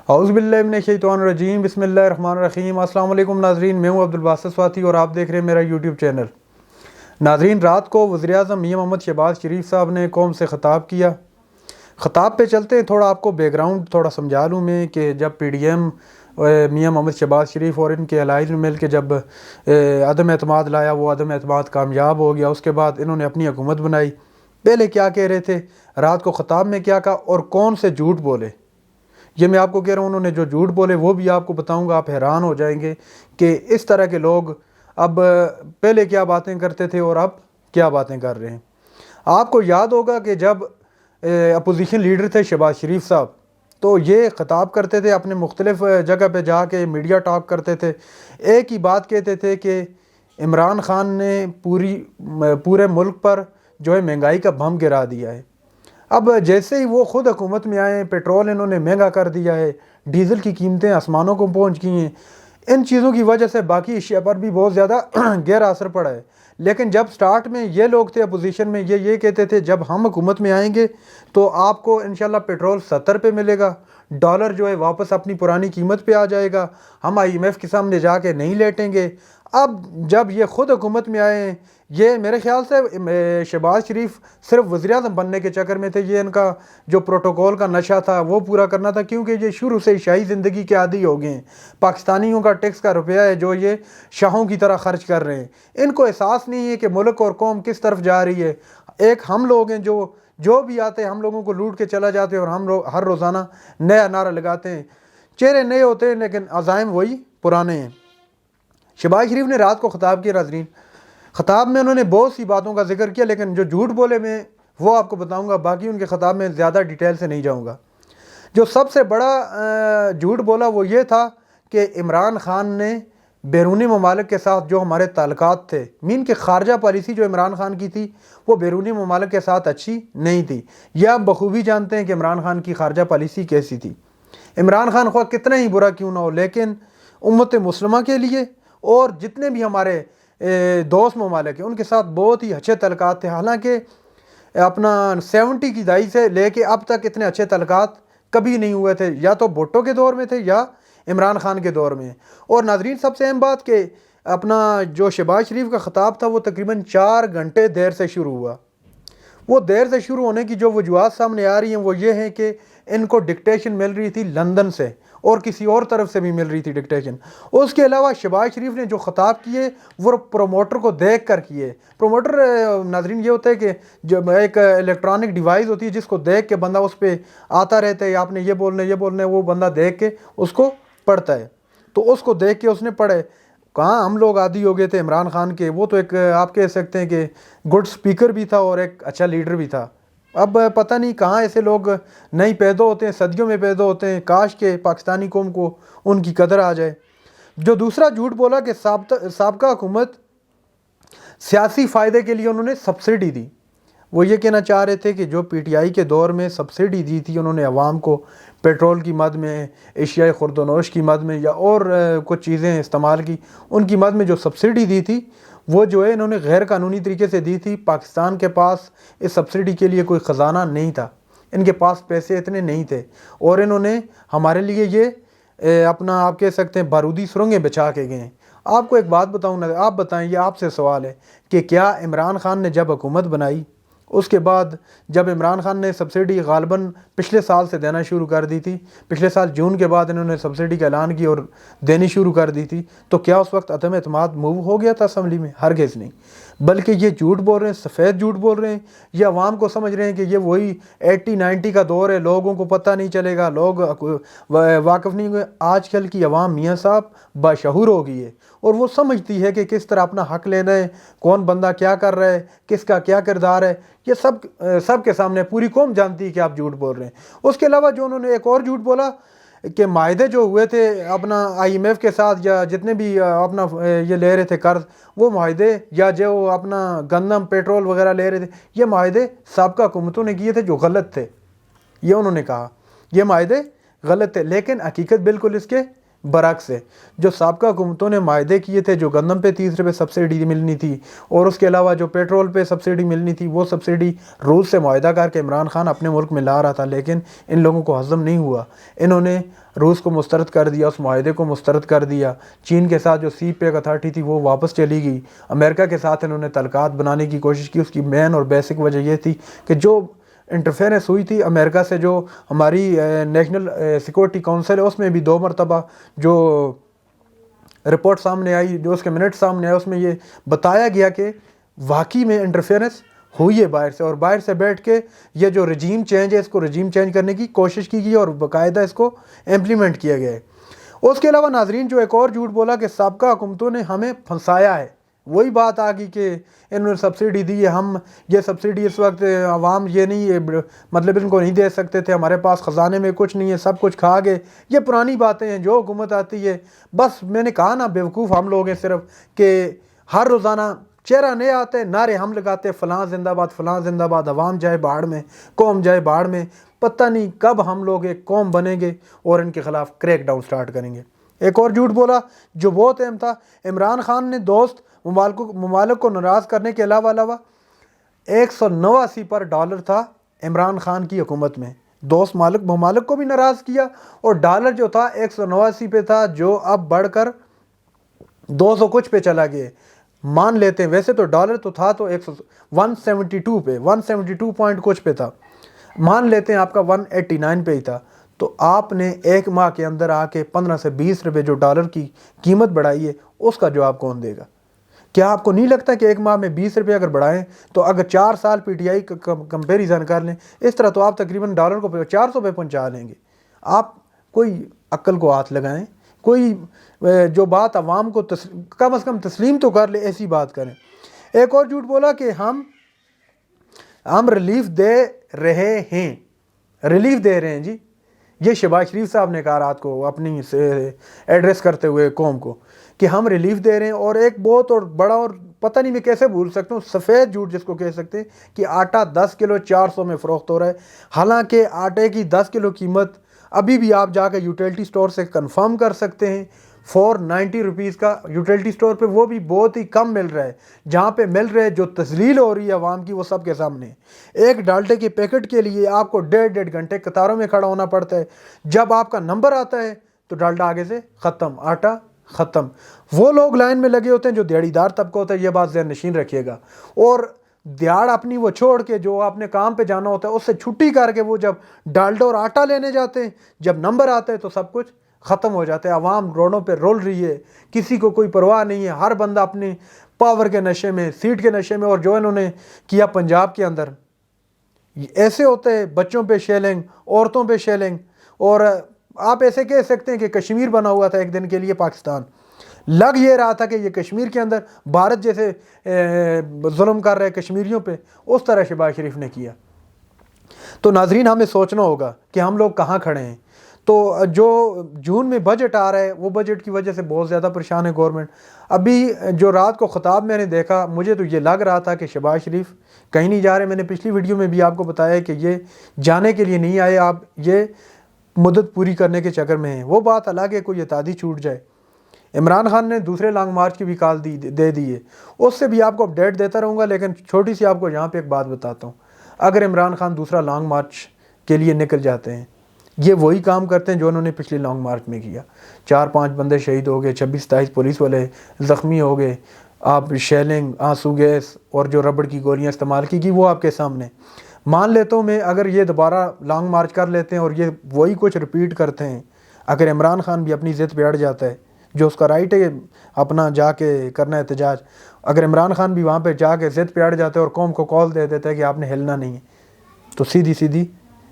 اعوذ باللہ من الشیطان الرجیم، بسم اللہ الرحمن الرحیم۔ السلام علیکم ناظرین، میں ہوں عبدالباسط سواتی اور آپ دیکھ رہے ہیں میرا یوٹیوب چینل۔ ناظرین، رات کو وزیراعظم میاں محمد شہباز شریف صاحب نے قوم سے خطاب کیا۔ خطاب پہ چلتے ہیں، تھوڑا آپ کو بیک گراؤنڈ تھوڑا سمجھا لوں میں کہ جب پی ڈی ایم میاں محمد شہباز شریف اور ان کے الائز مل کے جب عدم اعتماد لایا، وہ عدم اعتماد کامیاب ہو گیا۔ اس کے بعد انہوں نے اپنی حکومت بنائی۔ پہلے کیا کہہ رہے تھے، رات کو خطاب میں کیا کہا اور کون سے جھوٹ بولے، یہ میں آپ کو کہہ رہا ہوں۔ انہوں نے جو جھوٹ بولے وہ بھی آپ کو بتاؤں گا، آپ حیران ہو جائیں گے کہ اس طرح کے لوگ اب پہلے کیا باتیں کرتے تھے اور اب کیا باتیں کر رہے ہیں۔ آپ کو یاد ہوگا کہ جب اپوزیشن لیڈر تھے شہباز شریف صاحب، تو یہ خطاب کرتے تھے، اپنے مختلف جگہ پہ جا کے میڈیا ٹاک کرتے تھے، ایک ہی بات کہتے تھے کہ عمران خان نے پورے ملک پر جو ہے مہنگائی کا بم گرا دیا ہے۔ اب جیسے ہی وہ خود حکومت میں آئے، پیٹرول انہوں نے مہنگا کر دیا ہے، ڈیزل کی قیمتیں آسمانوں کو پہنچ گئی ہیں۔ ان چیزوں کی وجہ سے باقی اشیاء پر بھی بہت زیادہ گہرا اثر پڑا ہے۔ لیکن جب سٹارٹ میں یہ لوگ تھے اپوزیشن میں، یہ کہتے تھے جب ہم حکومت میں آئیں گے تو آپ کو انشاءاللہ پیٹرول 70 پہ ملے گا، ڈالر جو ہے واپس اپنی پرانی قیمت پہ آ جائے گا، ہم IMF کے سامنے جا کے نہیں لیٹیں گے۔ اب جب یہ خود حکومت میں آئے ہیں، یہ میرے خیال سے شہباز شریف صرف وزیراعظم بننے کے چکر میں تھے، یہ ان کا جو پروٹوکول کا نشہ تھا وہ پورا کرنا تھا، کیونکہ یہ شروع سے شاہی زندگی کے عادی ہو گئے ہیں۔ پاکستانیوں کا ٹیکس کا روپیہ ہے جو یہ شاہوں کی طرح خرچ کر رہے ہیں۔ ان کو احساس نہیں ہے کہ ملک اور قوم کس طرف جا رہی ہے۔ ایک ہم لوگ ہیں جو بھی آتے ہیں ہم لوگوں کو لوٹ کے چلا جاتے ہیں، اور ہم لوگ ہر روزانہ نیا نعرہ لگاتے ہیں۔ چہرے نئے ہوتے ہیں لیکن عزائم وہی پرانے ہیں۔ شہباز شریف نے رات کو خطاب کیا۔ ناظرین، خطاب میں انہوں نے بہت سی باتوں کا ذکر کیا، لیکن جو جھوٹ بولے میں وہ آپ کو بتاؤں گا، باقی ان کے خطاب میں زیادہ ڈیٹیل سے نہیں جاؤں گا۔ جو سب سے بڑا جھوٹ بولا وہ یہ تھا کہ عمران خان نے بیرونی ممالک کے ساتھ جو ہمارے تعلقات تھے، مین کہ خارجہ پالیسی جو عمران خان کی تھی وہ بیرونی ممالک کے ساتھ اچھی نہیں تھی۔ یہ آپ بخوبی جانتے ہیں کہ عمران خان کی خارجہ پالیسی کیسی تھی۔ عمران خان خواہ کتنا ہی برا کیوں نہ ہو، لیکن امت مسلمہ کے لیے اور جتنے بھی ہمارے دوست ممالک ہیں ان کے ساتھ بہت ہی اچھے تعلقات تھے۔ حالانکہ اپنا 70 کی دہائی سے لے کے اب تک اتنے اچھے تعلقات کبھی نہیں ہوئے تھے، یا تو بھٹو کے دور میں تھے یا عمران خان کے دور میں۔ اور ناظرین، سب سے اہم بات کہ اپنا جو شہباز شریف کا خطاب تھا وہ تقریباً 4 گھنٹے دیر سے شروع ہوا۔ وہ دیر سے شروع ہونے کی جو وجوہات سامنے آ رہی ہیں وہ یہ ہیں کہ ان کو ڈکٹیشن مل رہی تھی لندن سے اور کسی اور طرف سے بھی مل رہی تھی ڈکٹیشن۔ اس کے علاوہ شہباز شریف نے جو خطاب کیے وہ پروموٹر کو دیکھ کر کیے۔ پروموٹر ناظرین یہ ہوتا ہے کہ جب ایک الیکٹرانک ڈیوائس ہوتی ہے جس کو دیکھ کے بندہ اس پہ آتا رہتا ہے، آپ نے یہ بولنا ہے، وہ بندہ دیکھ کے اس کو پڑھتا ہے۔ تو اس کو دیکھ کے اس نے پڑھے۔ کہاں ہم لوگ عادی ہو گئے تھے عمران خان کے، وہ تو ایک آپ کہہ سکتے ہیں کہ گڈ سپیکر بھی تھا اور ایک اچھا لیڈر بھی تھا۔ اب پتہ نہیں کہاں ایسے لوگ نہیں پیدا ہوتے ہیں، صدیوں میں پیدا ہوتے ہیں۔ کاش کہ پاکستانی قوم کو ان کی قدر آ جائے۔ جو دوسرا جھوٹ بولا کہ سابقہ حکومت سیاسی فائدے کے لیے انہوں نے سبسڈی دی۔ وہ یہ کہنا چاہ رہے تھے کہ جو PTI کے دور میں سبسڈی دی تھی انہوں نے عوام کو، پیٹرول کی مد میں، اشیاء خورد و نوش کی مد میں، یا اور کچھ چیزیں استعمال کی، ان کی مد میں جو سبسڈی دی تھی وہ جو ہے انہوں نے غیر قانونی طریقے سے دی تھی۔ پاکستان کے پاس اس سبسڈی کے لیے کوئی خزانہ نہیں تھا، ان کے پاس پیسے اتنے نہیں تھے، اور انہوں نے ہمارے لیے یہ اپنا آپ کہہ سکتے ہیں بارودی سرنگیں بچا کے گئے ہیں۔ آپ کو ایک بات بتاؤں نا، آپ بتائیں، یہ آپ سے سوال ہے کہ کیا عمران خان نے جب حکومت بنائی اس کے بعد جب عمران خان نے سبسڈی غالباً پچھلے سال سے دینا شروع کر دی تھی، پچھلے سال جون کے بعد انہوں نے سبسڈی کا اعلان کی اور دینی شروع کر دی تھی، تو کیا اس وقت عدم اعتماد موو ہو گیا تھا اسمبلی میں؟ ہرگز نہیں۔ بلکہ یہ جھوٹ بول رہے ہیں، سفید جھوٹ بول رہے ہیں۔ یہ عوام کو سمجھ رہے ہیں کہ یہ وہی 80-90 کا دور ہے، لوگوں کو پتہ نہیں چلے گا، لوگ واقف نہیں ہوئے۔ آج کل کی عوام میاں صاحب باشعور ہو گئی ہے، اور وہ سمجھتی ہے کہ کس طرح اپنا حق لینا ہے، کون بندہ کیا کر رہا ہے، کس کا کیا کردار ہے۔ یہ سب کے سامنے پوری قوم جانتی ہے کہ آپ جھوٹ بول رہے ہیں۔ اس کے علاوہ جو انہوں نے ایک اور جھوٹ بولا کہ معاہدے جو ہوئے تھے اپنا IMF کے ساتھ، یا جتنے بھی اپنا یہ لے رہے تھے قرض، وہ معاہدے یا جو اپنا گندم پیٹرول وغیرہ لے رہے تھے، یہ معاہدے سابقہ حکومتوں نے کیے تھے جو غلط تھے۔ یہ انہوں نے کہا یہ معاہدے غلط تھے، لیکن حقیقت بالکل اس کے برعکس ہے، جو سابقہ حکومتوں نے معاہدے کیے تھے، جو گندم پہ 30 روپے سبسڈی ملنی تھی اور اس کے علاوہ جو پیٹرول پہ سبسڈی ملنی تھی، وہ سبسڈی روس سے معاہدہ کر کے عمران خان اپنے ملک میں لا رہا تھا، لیکن ان لوگوں کو ہضم نہیں ہوا۔ انہوں نے روس کو مسترد کر دیا، اس معاہدے کو مسترد کر دیا۔ چین کے ساتھ جو سی پیک اتھارٹی تھی وہ واپس چلی گئی۔ امریکہ کے ساتھ انہوں نے تعلقات بنانے کی کوشش کی۔ اس کی مین اور بیسک وجہ یہ تھی کہ جو انٹرفیئرنس ہوئی تھی امریکہ سے، جو ہماری نیشنل سیکورٹی کونسل ہے، اس میں بھی 2 مرتبہ جو رپورٹ سامنے آئی، جو اس کے منٹ سامنے آئے، اس میں یہ بتایا گیا کہ واقعی میں انٹرفیئرنس ہوئی ہے باہر سے، اور باہر سے بیٹھ کے یہ جو رجیم چینج ہے، اس کو رجیم چینج کرنے کی کوشش کی گئی اور باقاعدہ اس کو امپلیمنٹ کیا گیا ہے۔ اس کے علاوہ ناظرین جو ایک اور جھوٹ بولا کہ سابقہ حکومتوں نے ہمیں پھنسایا ہے، وہی بات آ گئی کہ انہوں نے سبسڈی دی ہے، ہم یہ سبسڈی اس وقت عوام یہ نہیں مطلب ان کو نہیں دے سکتے تھے، ہمارے پاس خزانے میں کچھ نہیں ہے، سب کچھ کھا گئے۔ یہ پرانی باتیں ہیں، جو حکومت آتی ہے بس میں نے کہا نا بیوقوف ہم لوگ ہیں صرف، کہ ہر روزانہ چہرہ نئے آتے، نعرے ہم لگاتے، فلاں زندہ باد، فلاں زندہ باد، عوام جائے باڑ میں، قوم جائے باڑ میں۔ پتہ نہیں کب ہم لوگ ایک قوم بنیں گے اور ان کے خلاف کریک ڈاؤن سٹارٹ کریں گے۔ ایک اور جھوٹ بولا جو بہت اہم تھا، عمران خان نے دوست ممالک کو ناراض کرنے کے علاوہ 189 پر ڈالر تھا عمران خان کی حکومت میں، دوست ممالک کو بھی ناراض کیا، اور ڈالر جو تھا 189 پہ تھا، جو اب بڑھ کر 200 کچھ پہ چلا گیا۔ مان لیتے ہیں ویسے تو ڈالر تو تھا تو 172 پہ، 172 پوائنٹ کچھ پہ تھا، مان لیتے ہیں آپ کا 189 پہ ہی تھا، تو آپ نے ایک ماہ کے اندر آ کے 15 سے 20 روپے جو ڈالر کی قیمت بڑھائی ہے، اس کا جواب کون دے گا؟ کیا آپ کو نہیں لگتا کہ ایک ماہ میں 20 روپے اگر بڑھائیں تو اگر 4 سال پی ٹی آئی کا کمپیریزن کر لیں، اس طرح تو آپ تقریباً ڈالر کو 400 پہ پہنچا لیں گے۔ آپ کوئی عقل کو ہاتھ لگائیں، کوئی جو بات عوام کو کم از کم تسلیم تو کر لے، ایسی بات کریں۔ ایک اور جھوٹ بولا کہ ہم ریلیف دے رہے ہیں، ریلیف دے رہے ہیں جی، یہ شہباز شریف صاحب نے کہا رات کو اپنی ایڈریس کرتے ہوئے قوم کو کہ ہم ریلیف دے رہے ہیں۔ اور ایک بہت اور بڑا، اور پتہ نہیں میں کیسے بھول سکتا ہوں، سفید جھوٹ جس کو کہہ سکتے ہیں، کہ آٹا 10 کلو 400 میں فروخت ہو رہا ہے، حالانکہ آٹے کی 10 کلو قیمت ابھی بھی آپ جا کے یوٹیلٹی سٹور سے کنفرم کر سکتے ہیں 490 روپیز کا یوٹیلٹی سٹور پہ، وہ بھی بہت ہی کم مل رہا ہے۔ جہاں پہ مل رہا ہے، جو تذلیل ہو رہی ہے عوام کی، وہ سب کے سامنے۔ ایک ڈالٹے کے پیکٹ کے لیے آپ کو 1.5 گھنٹے قطاروں میں کھڑا ہونا پڑتا ہے، جب آپ کا نمبر آتا ہے تو ڈالٹا آگے سے ختم، آٹا ختم۔ وہ لوگ لائن میں لگے ہوتے ہیں جو دیہڑی دار طبقہ ہوتا ہے، یہ بات ذہن نشین رکھیے گا۔ اور دیہڑ اپنی وہ چھوڑ کے جو اپنے کام پہ جانا ہوتا ہے، اس سے چھٹی کر کے وہ جب ڈالڈا اور آٹا لینے جاتے ہیں، جب نمبر آتا ہے تو سب کچھ ختم ہو جاتا ہے۔ عوام روڈوں پہ رول رہی ہے، کسی کو کوئی پرواہ نہیں ہے، ہر بندہ اپنے پاور کے نشے میں، سیٹ کے نشے میں۔ اور جو انہوں نے کیا پنجاب کے اندر، ایسے ہوتے ہیں بچوں پہ شیلنگ، عورتوں پہ شیلنگ، اور آپ ایسے کہہ سکتے ہیں کہ کشمیر بنا ہوا تھا ایک دن کے لیے پاکستان۔ لگ یہ رہا تھا کہ یہ کشمیر کے اندر بھارت جیسے ظلم کر رہے کشمیریوں پہ، اس طرح شہباز شریف نے کیا۔ تو ناظرین ہمیں سوچنا ہوگا کہ ہم لوگ کہاں کھڑے ہیں۔ تو جو جون میں بجٹ آ رہا ہے، وہ بجٹ کی وجہ سے بہت زیادہ پریشان ہے گورنمنٹ۔ ابھی جو رات کو خطاب میں نے دیکھا، مجھے تو یہ لگ رہا تھا کہ شہباز شریف کہیں نہیں جا رہے۔ میں نے پچھلی ویڈیو میں بھی آپ کو بتایا کہ یہ جانے کے لیے نہیں آئے، آپ یہ مدت پوری کرنے کے چکر میں ہیں۔ وہ بات الگ ہے، کوئی اتحادی چھوٹ جائے۔ عمران خان نے دوسرے لانگ مارچ کی بھی کال دے دی ہے، اس سے بھی آپ کو اپڈیٹ دیتا رہوں گا۔ لیکن چھوٹی سی آپ کو یہاں پہ ایک بات بتاتا ہوں، اگر عمران خان دوسرا لانگ مارچ کے لیے نکل جاتے ہیں، یہ وہی کام کرتے ہیں جو انہوں نے پچھلے لانگ مارچ میں کیا۔ 4-5 بندے شہید ہو گئے، 26-27 پولیس والے زخمی ہو گئے، آپ شیلنگ، آنسو گیس اور جو ربڑ کی گولیاں استعمال کی گئی وہ آپ کے سامنے۔ مان لیتا ہوں میں، اگر یہ دوبارہ لانگ مارچ کر لیتے ہیں اور یہ وہی کچھ رپیٹ کرتے ہیں، اگر عمران خان بھی اپنی ضد پہ اڑ جاتا ہے، جو اس کا رائٹ ہے اپنا جا کے کرنا احتجاج، اگر عمران خان بھی وہاں پہ جا کے ضد پہ اڑ جاتا ہے اور قوم کو کال دے دیتا ہے کہ آپ نے ہلنا نہیں ہے، تو سیدھی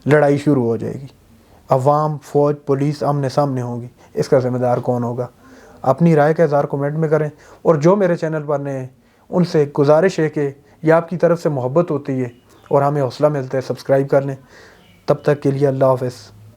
لڑائی شروع ہو جائے گی۔ عوام، فوج، پولیس آمنے سامنے ہوگی۔ اس کا ذمہ دار کون ہوگا؟ اپنی رائے کا اظہار کمنٹ میں کریں، اور جو میرے چینل پر نئے ہیں ان سے گزارش ہے کہ یہ آپ کی طرف سے محبت ہوتی ہے اور ہمیں حوصلہ ملتا ہے، سبسکرائب کر لیں۔ تب تک کے لیے اللہ حافظ۔